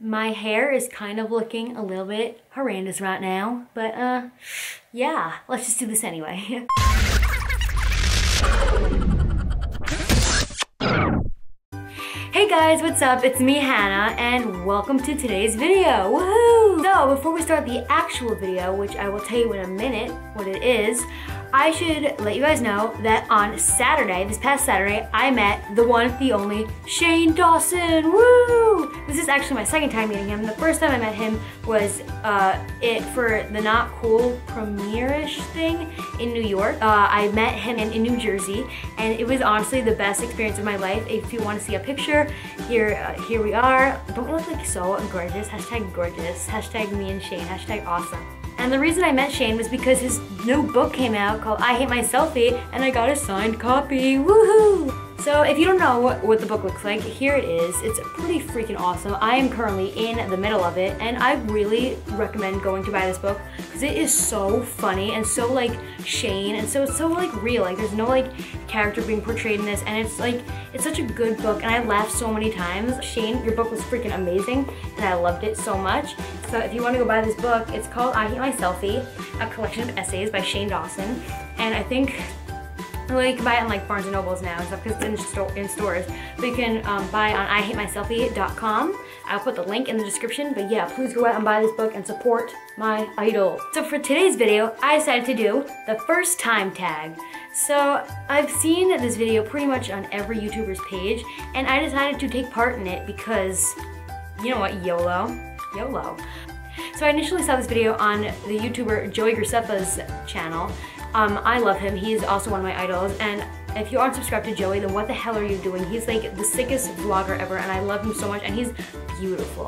My hair is kind of looking a little bit horrendous right now, but yeah, let's just do this anyway. Hey guys, what's up? It's me, Hannah, and welcome to today's video. Woohoo! So, before we start the actual video, which I will tell you in a minute what it is, I should let you guys know that on Saturday, this past Saturday, I met the one, the only, Shane Dawson. Woo! This is actually my second time meeting him. The first time I met him was for the Not Cool premiere-ish thing in New York. I met him in New Jersey, and it was honestly the best experience of my life. If you want to see a picture, here we are. Don't we look like so gorgeous? Hashtag gorgeous. Hashtag me and Shane. Hashtag awesome. And the reason I met Shane was because his new book came out called I Hate My Selfie, and I got a signed copy. Woohoo! So if you don't know what the book looks like, here it is. It's pretty freaking awesome. I am currently in the middle of it, and I really recommend going to buy this book because it is so funny and so like Shane, and so like real. Like there's no like character being portrayed in this, and it's such a good book, and I laughed so many times. Shane, your book was freaking amazing, and I loved it so much. So if you want to go buy this book, it's called I Hate My Selfie, a collection of essays by Shane Dawson, and I think you can buy it on like Barnes & Nobles now and stuff because it's in stores. But you can buy it on IHateMySelfie.com. I'll put the link in the description. But yeah, please go out and buy this book and support my idol. So for today's video, I decided to do the first time tag. So I've seen this video pretty much on every YouTuber's page, and I decided to take part in it because, you know what, YOLO. YOLO. So I initially saw this video on the YouTuber Joey Graceffa's channel. I love him. He's also one of my idols, and if you aren't subscribed to Joey, then what the hell are you doing? He's like the sickest vlogger ever, and I love him so much, and he's beautiful.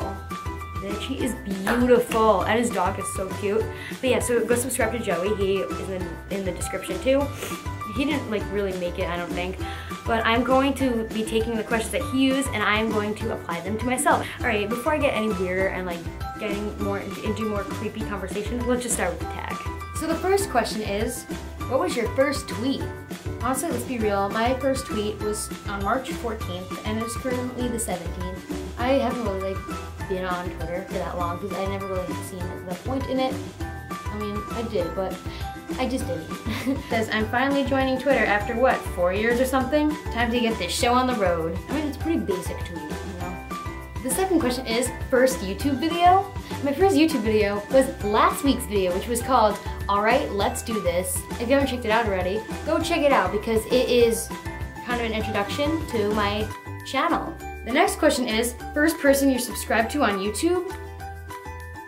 Bitch, he is beautiful, and his dog is so cute. But yeah, so go subscribe to Joey. He is in the description too. He didn't like really make it, I don't think, but I'm going to be taking the questions that he used, and I'm going to apply them to myself. All right, before I get any weirder and like getting more into more creepy conversations, let's just start with the tag. So the first question is, what was your first tweet? Honestly, let's be real, my first tweet was on March 14th, and it's currently the 17th. I haven't really like been on Twitter for that long because I never really seen the point in it. I mean, I did, but I just didn't. It says, I'm finally joining Twitter after what, 4 years or something? Time to get this show on the road. I mean, it's a pretty basic tweet, you know? The second question is, first YouTube video? My first YouTube video was last week's video, which was called Alright, Let's Do This. If you haven't checked it out already, go check it out because it is kind of an introduction to my channel. The next question is, first person you're subscribed to on YouTube?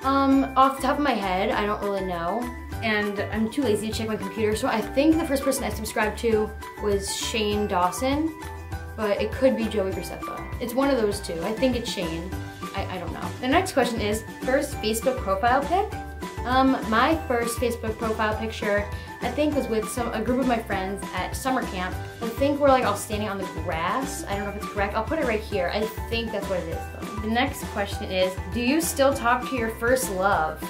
Off the top of my head, I don't really know. And I'm too lazy to check my computer, so I think the first person I subscribed to was Shane Dawson, but it could be Joey Graceffa. It's one of those two. I think it's Shane. I don't know. The next question is, first Facebook profile pic? My first Facebook profile picture, I think, was with a group of my friends at summer camp. I think we're like all standing on the grass. I don't know if it's correct. I'll put it right here. I think that's what it is though. The next question is, do you still talk to your first love?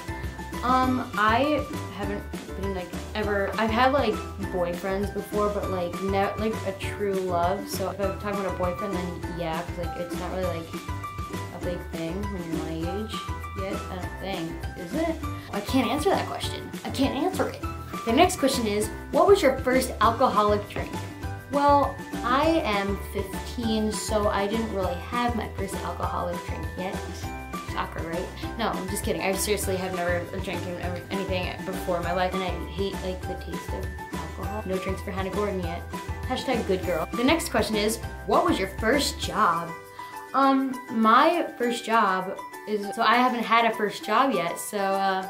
I haven't been like ever. I've had like boyfriends before, but like not like a true love. So if I'm talking about a boyfriend, then yeah, cause like it's not really like a big thing when you're my age yet. I don't think, is it? I can't answer that question. I can't answer it. The next question is, what was your first alcoholic drink? Well, I am 15, so I didn't really have my first alcoholic drink yet. Shocker, right? No, I'm just kidding. I seriously have never drank anything before in my life, and I hate like the taste of alcohol. No drinks for Hannah Gordon yet. Hashtag good girl. The next question is, what was your first job? My first job is, so I haven't had a first job yet, so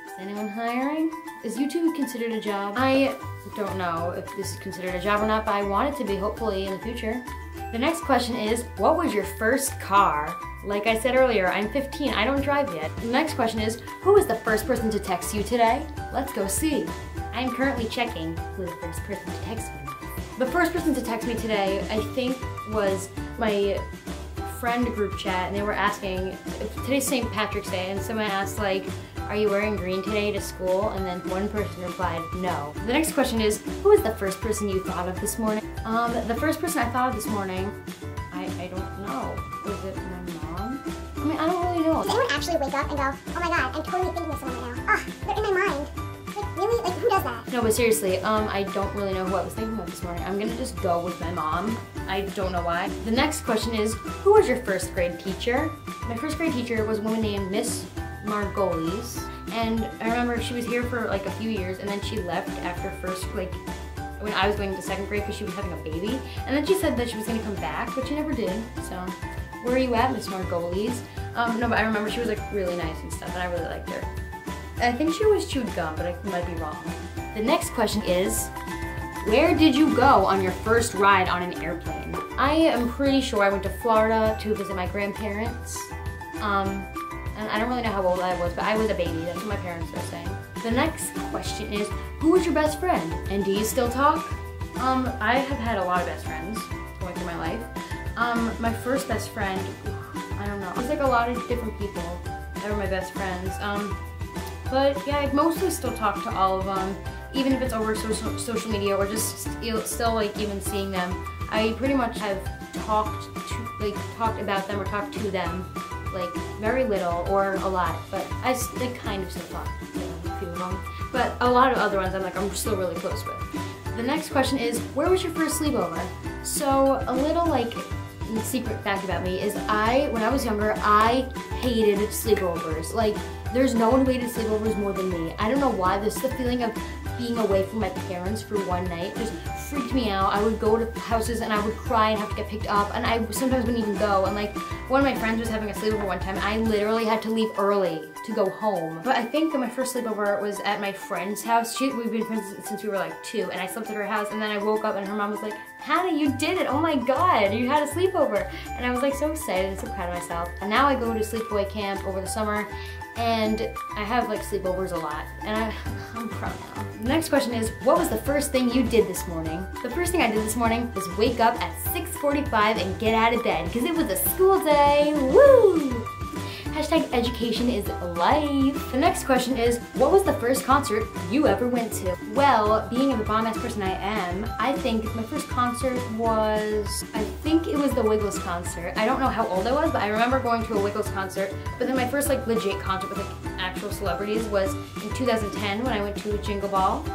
is anyone hiring? Is YouTube considered a job? I don't know if this is considered a job or not, but I want it to be, hopefully, in the future. The next question is, what was your first car? Like I said earlier, I'm 15, I don't drive yet. The next question is, who was the first person to text you today? Let's go see. I'm currently checking who the first person to text me was. The first person to text me today, I think, was my friend group chat, and they were asking, today's St. Patrick's Day, and someone asked like, are you wearing green today to school? And then one person replied, no. The next question is, who was the first person you thought of this morning? The first person I thought of this morning, I don't know. Was it my mom? I mean, I don't actually wake up and go, oh my god, I'm totally thinking of someone right now. They're in my mind. Like, really? Like, who does that? No, but seriously, I don't really know who I was thinking of this morning. I'm gonna just go with my mom. I don't know why. The next question is, who was your first grade teacher? My first grade teacher was a woman named Miss Margolis, and I remember she was here for like a few years, and then she left after first, like, when I was going to second grade because she was having a baby, and then she said that she was gonna come back, but she never did, so. Where are you at, Miss Margolis? No, but I remember she was like really nice and stuff, and I really liked her. I think she always chewed gum, but I might be wrong. The next question is, where did you go on your first ride on an airplane? I am pretty sure I went to Florida to visit my grandparents. And I don't really know how old I was, but I was a baby. That's what my parents were saying. The next question is, who was your best friend? And do you still talk? I have had a lot of best friends going through my life. My first best friend, I don't know. It was like a lot of different people that were my best friends. But yeah, I mostly still talk to all of them, even if it's over social media or just still like even seeing them. I pretty much have talked about them or talked to them like very little or a lot, but I kind of still talk to a few of them. But a lot of other ones I'm still really close with. The next question is, where was your first sleepover? So a little like secret fact about me is when I was younger, I hated sleepovers. Like, there's no one who hated sleepovers more than me. I don't know why. There's the feeling of being away from my parents for one night just freaked me out. I would go to houses and I would cry and have to get picked up, and I sometimes wouldn't even go. And like, one of my friends was having a sleepover one time, I literally had to leave early to go home. But I think my first sleepover was at my friend's house. We've been friends since we were like 2, and I slept at her house, and then I woke up and her mom was like, Hannah, you did it! Oh my god, you had a sleepover! And I was like so excited and so proud of myself. And now I go to sleepaway camp over the summer, and I have like sleepovers a lot, and I'm proud now. The next question is, what was the first thing you did this morning? The first thing I did this morning was wake up at 6:45 and get out of bed, because it was a school day, woo! Hashtag education is life. The next question is, what was the first concert you ever went to? Well, being the bomb-ass person I am, I think my first concert was, I think it was the Wiggles concert. I don't know how old I was, but I remember going to a Wiggles concert, but then my first like legit concert with like actual celebrities was in 2010 when I went to Jingle Ball.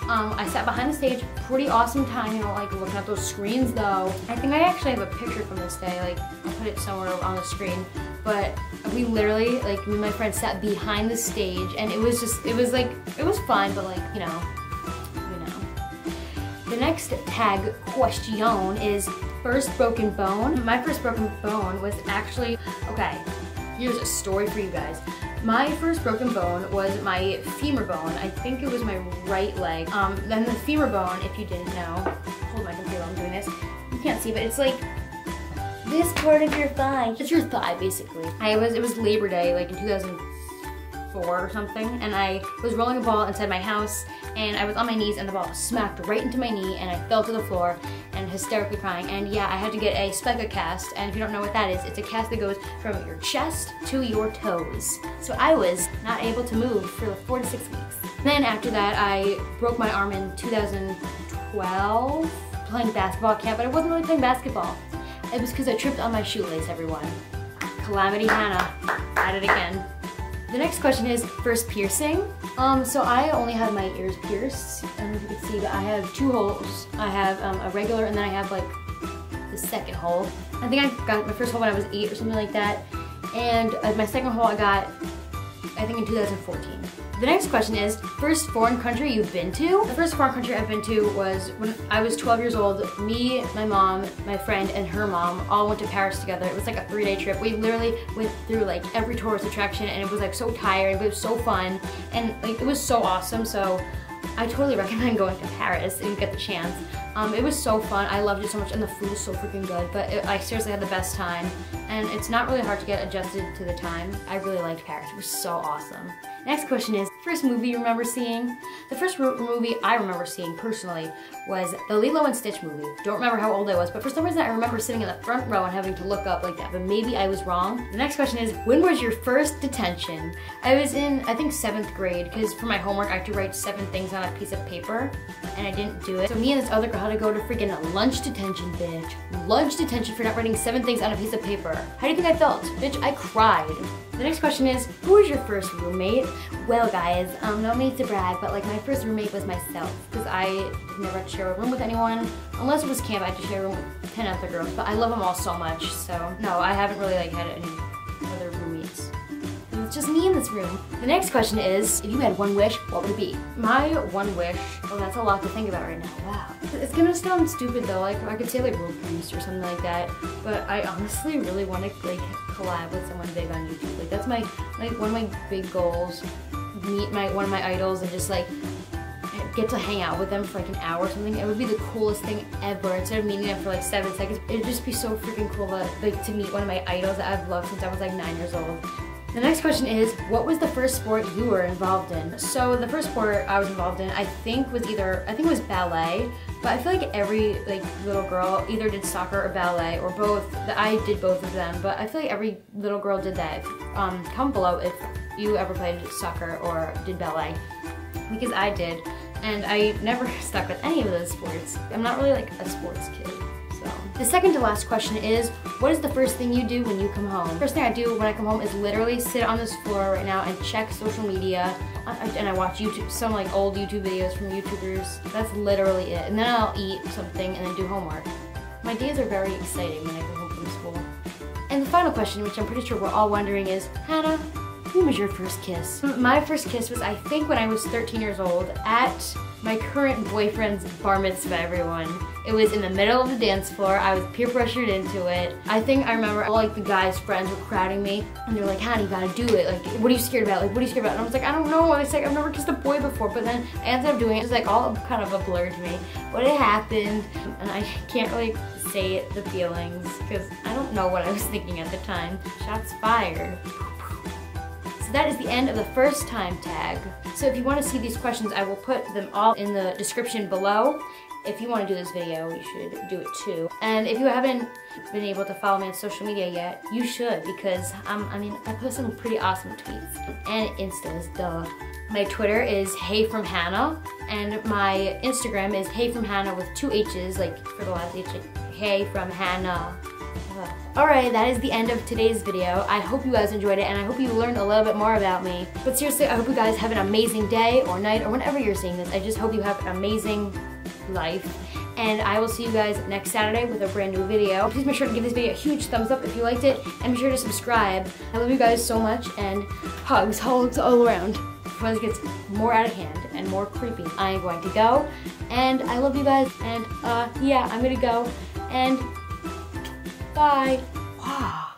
I sat behind the stage, pretty awesome time, you know, like looking at those screens though. I think I actually have a picture from this day, like I'll put it somewhere on the screen. But we literally, like me and my friend sat behind the stage, and it was fun, but like, you know. The next tag question is first broken bone. My first broken bone was actually, okay, here's a story for you guys. My first broken bone was my femur bone. I think it was my right leg. Then the femur bone, if you didn't know, hold my computer while I'm doing this. You can't see, but it's like this part of your thigh. It's your thigh, basically. It was Labor Day, like in 2004 or something, and I was rolling a ball inside my house, and I was on my knees, and the ball smacked right into my knee, and I fell to the floor, and hysterically crying. And yeah, I had to get a spica cast, and if you don't know what that is, it's a cast that goes from your chest to your toes. So I was not able to move for like 4 to 6 weeks. Then after that, I broke my arm in 2012 playing basketball at camp, but I wasn't really playing basketball. It was because I tripped on my shoelace, everyone. Calamity Hannah, at it again. The next question is first piercing. So I only have my ears pierced. I don't know if you can see, but I have 2 holes. I have a regular, and then I have like the second hole. I think I got my first hole when I was 8 or something like that. And my second hole I got, I think in 2014. The next question is, first foreign country you've been to? The first foreign country I've been to was when I was 12 years old. Me, my mom, my friend, and her mom all went to Paris together. It was like a 3-day trip. We literally went through like every tourist attraction, and it was like so tired, but it was so fun. And like it was so awesome, so I totally recommend going to Paris if you get the chance. It was so fun. I loved it so much, and the food was so freaking good, but I seriously had the best time. And it's not really hard to get adjusted to the time. I really liked Paris. It was so awesome. Next question is, first movie you remember seeing? The first movie I remember seeing personally was the Lilo and Stitch movie. Don't remember how old I was, but for some reason I remember sitting in the front row and having to look up like that, but maybe I was wrong. The next question is, when was your first detention? I was in, I think, 7th grade, because for my homework I had to write 7 things on a piece of paper, and I didn't do it. So me and this other girl had to go to freaking lunch detention, bitch. Lunch detention for not writing 7 things on a piece of paper. How do you think I felt? Bitch, I cried. The next question is, who was your first roommate? Well guys, no need to brag, but like my first roommate was myself, because I never had to share a room with anyone. Unless it was camp, I had to share a room with 10 other girls, but I love them all so much, so no, I haven't really like had any other roommates. It's just me in this room. The next question is, if you had one wish, what would it be? My one wish, oh that's a lot to think about right now, wow. It's gonna sound stupid though, like I could say like world peace or something like that, but I honestly really want to like collab with someone big on YouTube. Like that's my one of my big goals. Meet one of my idols and just like get to hang out with them for like an hour or something. It would be the coolest thing ever. Instead of meeting them for like 7 seconds, it'd just be so freaking cool to meet one of my idols that I've loved since I was like 9 years old. The next question is, what was the first sport you were involved in? So the first sport I was involved in, I think was ballet, but I feel like every like little girl either did soccer or ballet or both. I did both of them, but I feel like every little girl did that. Comment below if you ever played soccer or did ballet, because I did, and I never stuck with any of those sports. I'm not really like a sports kid. The second to last question is, what is the first thing you do when you come home? First thing I do when I come home is literally sit on this floor right now and check social media, and I watch YouTube, some like old YouTube videos from YouTubers. That's literally it. And then I'll eat something and then do homework. My days are very exciting when I go home from school. And the final question, which I'm pretty sure we're all wondering, is, Hannah, when was your first kiss? My first kiss was, I think, when I was 13 years old at my current boyfriend's bar mitzvah, everyone. It was in the middle of the dance floor. I was peer pressured into it. I think I remember all like the guys' friends were crowding me and they were like, Hannah, you gotta do it. Like, what are you scared about? Like, what are you scared about? And I was like, I don't know. I was like, I've never kissed a boy before, but then I ended up doing it. It was like all kind of a blur to me. What had happened, and I can't really say the feelings because I don't know what I was thinking at the time. Shots fired. So that is the end of the first time tag. So if you want to see these questions, I will put them all in the description below. If you want to do this video, you should do it too. And if you haven't been able to follow me on social media yet, you should, because I mean, I post some pretty awesome tweets. And Instas, duh. My Twitter is HeyFromHannah, and my Instagram is HeyFromHannah with 2 H's, like for the last H, HeyFromHannah. Alright, that is the end of today's video. I hope you guys enjoyed it, and I hope you learned a little bit more about me. But seriously, I hope you guys have an amazing day or night or whenever you're seeing this. I just hope you have an amazing life. And I will see you guys next Saturday with a brand new video. Please make sure to give this video a huge thumbs up if you liked it, and be sure to subscribe. I love you guys so much, and hugs all around. Before this gets more out of hand and more creepy, I am going to go. And I love you guys, and yeah, I'm gonna go. And bye. Wow.